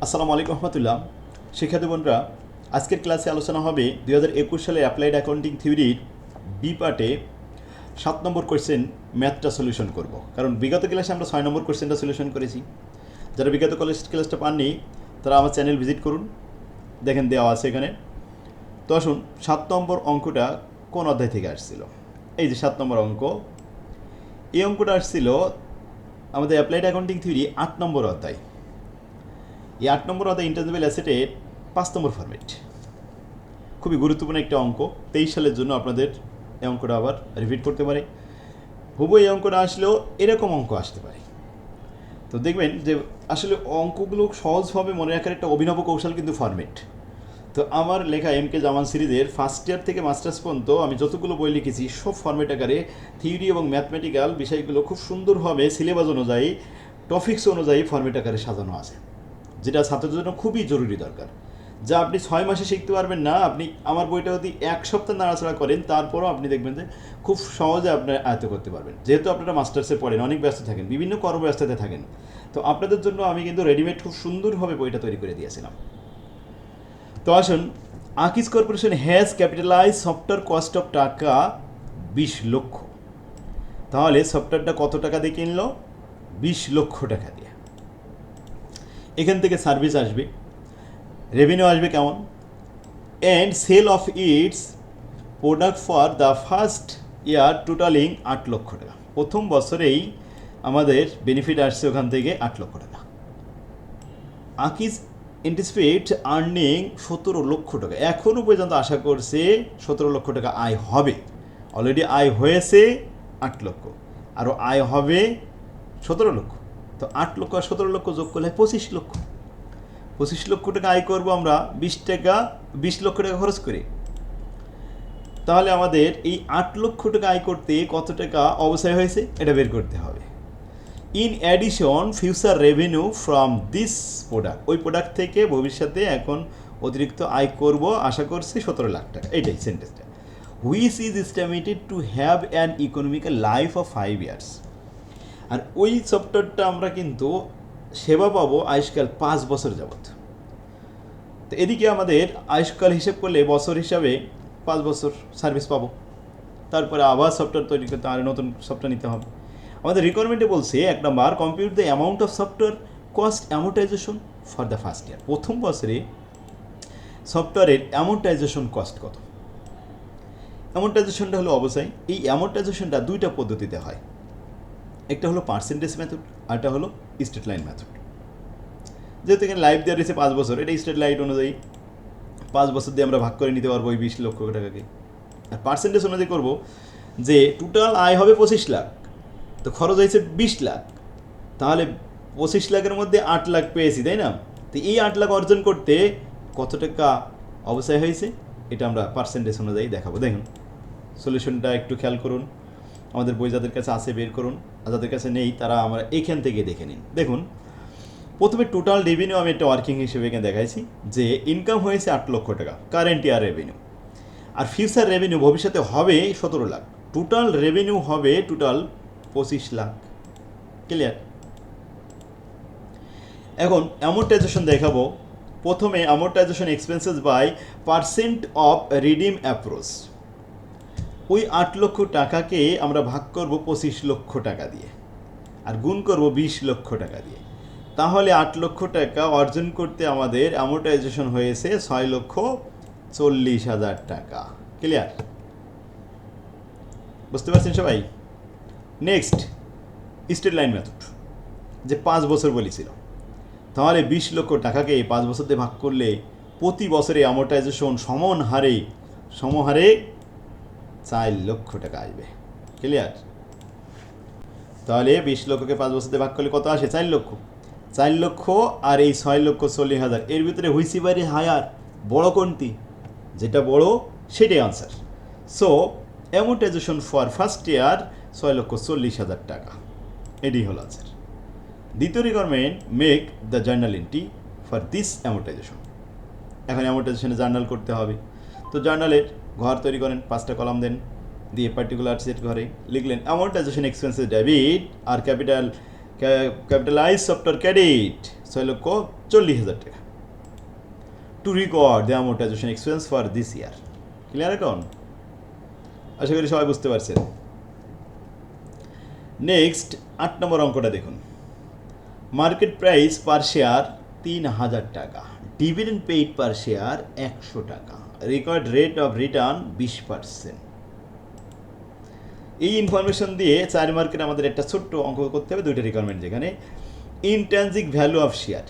আসসালামু আলাইকুম রহমতুল্লাহ। শিক্ষার্থী বোনরা, আজকের ক্লাসে আলোচনা হবে 2021 সালে অ্যাপ্লাইড অ্যাকাউন্টিং থিওরির বি পার্টে 7 নম্বর কোয়েশ্চেন ম্যাথটা সলিউশন করব। কারণ বিগত ক্লাসে আমরা 6 নম্বর কোয়েশ্চেনটা সলিউশন করেছি। যারা বিগত ক্লাসটা পাননি তারা আমার চ্যানেল ভিজিট করুন, দেখেন দেওয়া আছে এখানে। তো আসুন, 7 নম্বর অঙ্কটা কোন অধ্যায় থেকে আসছিল? এই যে 7 নম্বর অঙ্ক, এই অঙ্কটা আসছিল আমাদের অ্যাপ্লাইড অ্যাকাউন্টিং থিওরি 8 নম্বর অধ্যায়। এই 8 নম্বর অধ্যায় ইন্টানজিবল অ্যাসেটের 5 নম্বর ফরম্যাট। খুবই গুরুত্বপূর্ণ একটা অঙ্ক। 23 সালের জন্য আপনাদের এই অঙ্কটা আবার রিপিট করতে পারে। হুবহু এই অঙ্কটা আসলেও এরকম অঙ্ক আসতে পারে। তো দেখবেন যে আসলে অঙ্কগুলো সহজভাবে মনে রাখার একটা অভিনব কৌশল কিন্তু ফরম্যাট। তো আমার লেখা এম কে জামান সিরিজের ফার্স্ট ইয়ার থেকে মাস্টার্স পর্যন্ত আমি যতগুলো বই লিখেছি সব ফরম্যাট আকারে থিওরি এবং ম্যাথমেটিক্যাল বিষয়গুলো খুব সুন্দরভাবে সিলেবাস অনুযায়ী, টপিক্স অনুযায়ী ফরম্যাট আকারে সাজানো আছে, যেটা ছাত্রদের জন্য খুবই জরুরি দরকার। যা আপনি 6 মাসে শিখতে পারবেন না, আপনি আমার বইটা যদি 1 সপ্তাহ নাড়াচাড়া করেন তারপরও আপনি দেখবেন যে খুব সহজে আপনার আয়ত্ত করতে পারবেন। যেহেতু আপনারা মাস্টার্সে পড়েন, অনেক ব্যস্ত থাকেন, বিভিন্ন কর্মব্যস্ততায় থাকেন, তো আপনাদের জন্য আমি কিন্তু রেডিমেড খুব সুন্দরভাবে বইটা তৈরি করে দিয়েছিলাম। তো আসুন, Akij corporation has capitalise software cost of টাকা 20 লক্ষ। তাহলে সফটওয়্যারটা কত টাকা দিয়ে কিনলো? 20 লক্ষ টাকা দিয়ে। এখান থেকে সার্ভিস আসবে, রেভিনিউ আসবে কেমন? And sale of its product for the first year totalling 8 lakh টাকা। প্রথম বছরেই আমাদের বেনিফিট আসছে ওখান থেকে 8 লক্ষ টাকা। আকিজ এন্টিসিপেট আর্নিং 17 লক্ষ টাকা। এখনও পর্যন্ত আশা করছে 17 লক্ষ টাকা আয় হবে। অলরেডি আয় হয়েছে 8 লক্ষ, আরও আয় হবে 17 লক্ষ। তো 8 লক্ষ আর 17 লক্ষ যোগ করলে 25 লক্ষ। 25 লক্ষ টাকা আয় করবো আমরা 20 লক্ষ টাকা খরচ করে। তাহলে আমাদের এই 8 লক্ষ টাকা আয় করতে কত টাকা অবশ্যই হয়েছে এটা বের করতে হবে। In addition future revenue from this product, ওই প্রোডাক্ট থেকে ভবিষ্যতে এখন অতিরিক্ত আয় করব আশা করছি 17 লাখ টাকা। এইটাই সেন্টেন্সটা। Which is estimated to have an economical life of 5 years. আর ওই সফটওয়্যারটা আমরা কিন্তু সেবা পাবো আয়ুষ্কাল 5 বছর যাবত। তো এদিকে আমাদের আয়ুষ্কাল হিসেব করলে বছর হিসাবে 5 বছর সার্ভিস পাবো, তারপরে আবার সফটওয়্যার তৈরি করতে আর নতুন সফটওয়্যার নিতে হবে। আমাদের রিকোয়ারমেন্টে বলছে 1 নম্বর, compute the amount of software cost amortization for the first year. প্রথম বছরে সফটওয়্যারের অ্যামোর্টাইজেশন কস্ট কত? অ্যামোর্টাইজেশনটা হলো অবশ্যই, এই অ্যামোর্টাইজেশনটা 2টা পদ্ধতিতে হয়। একটা হলো পার্সেন্টেজ মেথড, আরটা হলো স্ট্রেট লাইন মেথড। যেহেতু এখানে লাইফ দেওয়া রয়েছে 5 বছর, এটা স্ট্রেট লাইন অনুযায়ী 5 বছর দিয়ে আমরা ভাগ করে নিতে পারবো ওই 20 লক্ষ টাকাকে। আর পার্সেন্টেজ অনুযায়ী করবো যে টোটাল আয় হবে 25 লাখ, তো খরচ হয়েছে 20 লাখ, তাহলে 25 লাখের মধ্যে 8 লাখ পেয়েছি, তাই না? তো এই 8 লাখ অর্জন করতে কত টাকা অবশ্যই হয়েছে এটা আমরা পার্সেন্টেজ অনুযায়ী দেখাবো। দেখুন সলিউশনটা একটু খেয়াল করুন, আমাদের বই যাদের কাছে আছে বের করুন, আর যাদের কাছে নেই তারা আমরা এইখান থেকে দেখে নিন। দেখুন, প্রথমে টোটাল রেভিনিউ আমি একটা ওয়ার্কিং হিসেবে এখানে দেখাইছি যে ইনকাম হয়েছে 8 লক্ষ টাকা কারেন্ট ইয়ার রেভিনিউ, আর ফিউচার রেভিনিউ ভবিষ্যতে হবে 17 লাখ। টোটাল রেভিনিউ হবে টোটাল 25 লাখ। ক্লিয়ার? এখন অ্যামোর্টাইজেশন দেখাবো। প্রথমে amortisation expenses by percent of redeem approach. ওই 8 লক্ষ টাকাকে আমরা ভাগ করব 25 লক্ষ টাকা দিয়ে, আর গুণ করব 20 লক্ষ টাকা দিয়ে। তাহলে 8 লক্ষ টাকা অর্জন করতে আমাদের অ্যামোর্টাইজেশন হয়েছে 6,40,000 টাকা। ক্লিয়ার? বুঝতে পারছেন সবাই? নেক্সট স্ট্রেট লাইন মেথড, যে 5 বছর বলেছিল। তাহলে 20 লক্ষ টাকাকে 5 বছর দিয়ে ভাগ করলে প্রতি বছরে অ্যামোর্টাইজেশন সমহারে 4 লক্ষ টাকা আসবে। ক্লিয়ার? তাহলে 20 লক্ষকে 5 বছর দিয়ে ভাগ করলে কত আসে? 4 লক্ষ। 4 লক্ষ আর এই 6,40,000 এর ভিতরে হুইসি বাড়ি হায়ার, বড় কোনটি? যেটা বড় সেটাই answer. So amortisation for first year 6,40,000 টাকা, এটাই হলো আনসার। দ্বিতীয় requirement, make the journal entry for this amortisation. এখন অ্যামোর্টাইজেশনে জার্নাল করতে হবে। তো জার্নালের ঘর তৈরি করেন, 5টা কলাম দেন, দিয়ে পার্টিকুলার সেট ঘরে লিখলেন অ্যামোর্টাইজেশন এক্সপেন্সেস ডেবিট আর ক্যাপিটালাইজ সফটওয়্যার ক্রেডিট 6 লক্ষ 40,000 টাকা to record the amortization expense for this year. Clear এখন? আশা করি সবাই বুঝতে পারছেন। নেক্সট 8 নম্বর অঙ্কটা দেখুন। মার্কেট প্রাইস পার শেয়ার 3,000 টাকা, ডিভিডেন্ড পেইড পার শেয়ার 100 টাকা, রেকর্ড রেট অফ রিটার্ন 20%। এই ইনফরমেশন দিয়ে 4 মার্কের আমাদের একটা ছোট্ট অঙ্ক করতে হবে, দুইটা রিকোয়ারমেন্ট, যেখানে ইনট্যানজিক ভ্যালু অফ শেয়ার,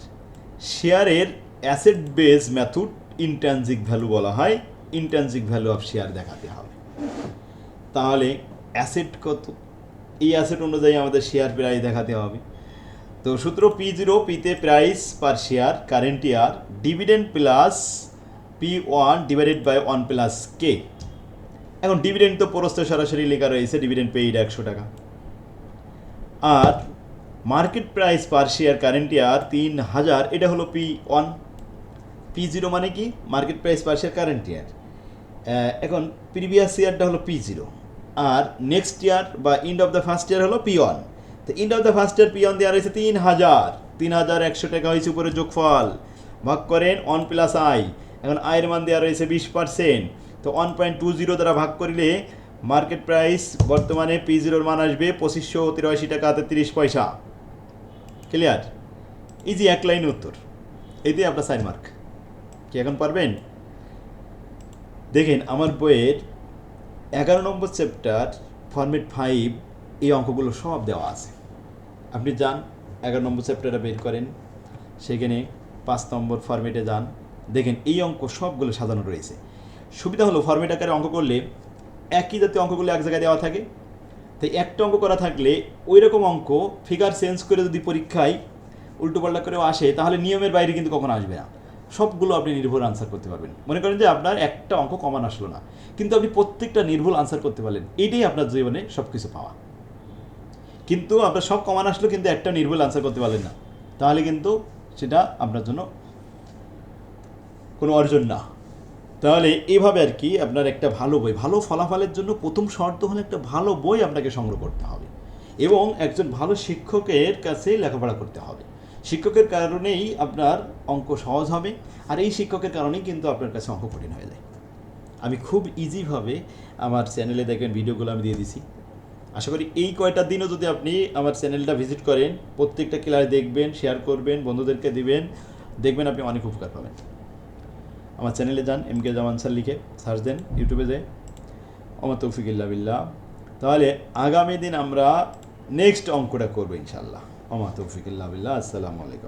শেয়ারের অ্যাসেট বেস মেথড ইনট্যানজিক ভ্যালু বলা হয়, ইনট্যানজিক ভ্যালু অফ শেয়ার দেখাতে হবে। তাহলে অ্যাসেট কত, এই অ্যাসেট অনুযায়ী আমাদের শেয়ার প্রাইস দেখাতে হবে। তো সূত্র P0, পিতে price per share current year, dividend plus P1 divided by 1 plus K. এখন ডিভিডেন্ড তো প্রস্থে সরাসরি লেখা রয়েছে, ডিভিডেন্ড পেইড 100 টাকা। আর market price per share current year 3,000, এটা হলো P1। P0 মানে কি? Market price per share current year. এখন প্রিভিয়াস ইয়ারটা হলো P0, আর নেক্সট ইয়ার বা end of the first year হলো P1। তো end of the first year P1 দেওয়া রয়েছে 3,000, 3,100 টাকা হয়েছে উপরে যোগফল, ভাগ করেন 1 প্লাস আই। এখন আয়ের মান দেওয়া রয়েছে 20%, তো 1.20 দ্বারা ভাগ করলে মার্কেট প্রাইস বর্তমানে P0 মান আসবে 2583 টাকা 33 পয়সা। ক্লিয়ার? ইজি, এক লাইন উত্তর। এতে আপনার 4 মার্ক। কি এখন পারবেন? দেখেন আমার বইয়ের 11 নম্বর চ্যাপ্টার ফরম্যাট 5 এই অঙ্কগুলো সব দেওয়া আছে। আপনি যান 11 নম্বর চ্যাপ্টারটা বের করেন, সেখানে 5 নম্বর ফরম্যাটে যান, দেখেন এই অঙ্ক সবগুলো সাজানো রয়েছে। সুবিধা হলো ফরম্যাট আকারে অঙ্ক করলে একই জাতীয় অঙ্কগুলো এক জায়গায় দেওয়া থাকে। তাই একটা অঙ্ক করা থাকলে ওই রকম অঙ্ক ফিগার চেঞ্জ করে যদি পরীক্ষায় উল্টোপাল্টা করেও আসে, তাহলে নিয়মের বাইরে কিন্তু কখনো আসবে না, সবগুলো আপনি নির্ভুল আনসার করতে পারবেন। মনে করেন যে আপনার একটা অঙ্ক কমন আসলো না, কিন্তু আপনি প্রত্যেকটা নির্ভুল আনসার করতে পারলেন, এটাই আপনার জীবনে সব কিছু পাওয়া। কিন্তু আপনার সব কমন আসলো কিন্তু একটা নির্ভুল আনসার করতে পারলেন না, তাহলে কিন্তু সেটা আপনার জন্য কোনো অর্জন না। তাহলে এইভাবে আর কি আপনার একটা ভালো বই, ভালো ফলাফলের জন্য প্রথম শর্ত হলো একটা ভালো বই আপনাকে সংগ্রহ করতে হবে এবং একজন ভালো শিক্ষকের কাছে লেখাপড়া করতে হবে। শিক্ষকের কারণেই আপনার অঙ্ক সহজ হবে, আর এই শিক্ষকের কারণেই কিন্তু আপনার কাছে অঙ্ক কঠিন হয়ে যায়। আমি খুব ইজিভাবে আমার চ্যানেলে দেখবেন ভিডিওগুলো আমি দিয়ে দিছি। আশা করি এই কয়টা দিনও যদি আপনি আমার চ্যানেলটা ভিজিট করেন, প্রত্যেকটা ক্লাস দেখবেন, শেয়ার করবেন, বন্ধুদেরকে দিবেন, দেখবেন আপনি অনেক উপকার পাবেন। আমার চ্যানেলে যান, MK জামান স্যার লিখে সার্চ দেন ইউটিউবে যে, ওমা তৌফিক ইল্লা বিল্লাহ। তাহলে আগামী দিন আমরা নেক্সট অঙ্কটা করবো ইনশাল্লাহ। ওমা তৌফিক ইল্লা বিল্লাহ। আসসালামু আলাইকুম।